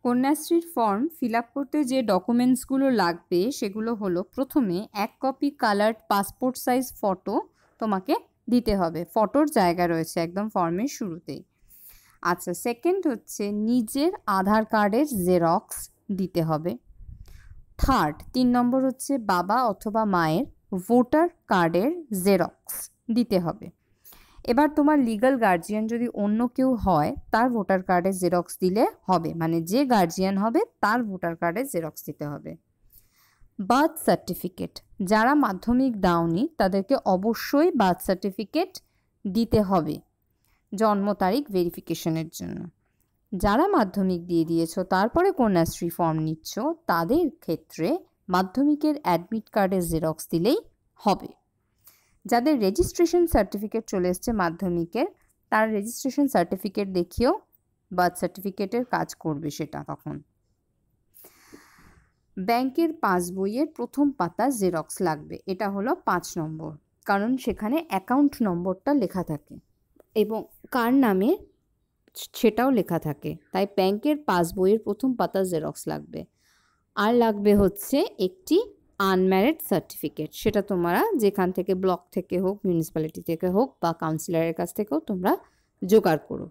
কন্যাশ্রীর form fill up করতে যে ডকুমেন্টসগুলো লাগবে সেগুলো হলো, প্রথমে 1 copy coloured passport size photo তোমাকে দিতে হবে। ফটোর জায়গা রয়েছে একদম ফর্মের শুরুতেই। আচ্ছা, সেকেন্ড হচ্ছে নিজের আধার কার্ডের জেরক্স দিতে হবে। থার্ড 3 নম্বর হচ্ছে বাবা অথবা মায়ের ভোটার কার্ডের জেরক্স দিতে হবে। এবার তোমার লিগ্যাল গার্জিয়ান যদি অন্য কেউ হয় তার ভোটার কার্ডের জেরক্স দিলে হবে, মানে যে গার্জিয়ান হবে তার ভোটার কার্ডের জেরক্স দিতে হবে। বার্থ সার্টিফিকেট, যারা মাধ্যমিক দাওনি তাদেরকে অবশ্যই বার্থ সার্টিফিকেট দিতে হবে জন্ম তারিখ ভেরিফিকেশনের জন্য। যারা মাধ্যমিক দিয়ে দিয়েছো তারপরে কন্যাশ্রী ফর্ম নিচ্ছ তাদের ক্ষেত্রে মাধ্যমিকের অ্যাডমিট কার্ডের জেরক্স দিলেই হবে। যাদের রেজিস্ট্রেশন সার্টিফিকেট চলে এসছে মাধ্যমিকের, তার রেজিস্ট্রেশন সার্টিফিকেট দেখিয়েও বার্থ সার্টিফিকেটের কাজ করবে সেটা তখন। ব্যাংকের পাসবইয়ের প্রথম পাতা জেরক্স লাগবে, এটা হলো 5 নম্বর, কারণ সেখানে অ্যাকাউন্ট নম্বরটা লেখা থাকে এবং কার নামে সেটাও লেখা থাকে, তাই ব্যাংকের পাসবইয়ের প্রথম পাতা জেরক্স লাগবে। আর লাগবে হচ্ছে একটি আনম্যারিড সার্টিফিকেট, সেটা তোমরা যেখান থেকে ব্লক থেকে হোক, মিউনিসিপ্যালিটি থেকে হোক বা কাউন্সিলরের কাছ থেকেও তোমরা জোগাড় করো।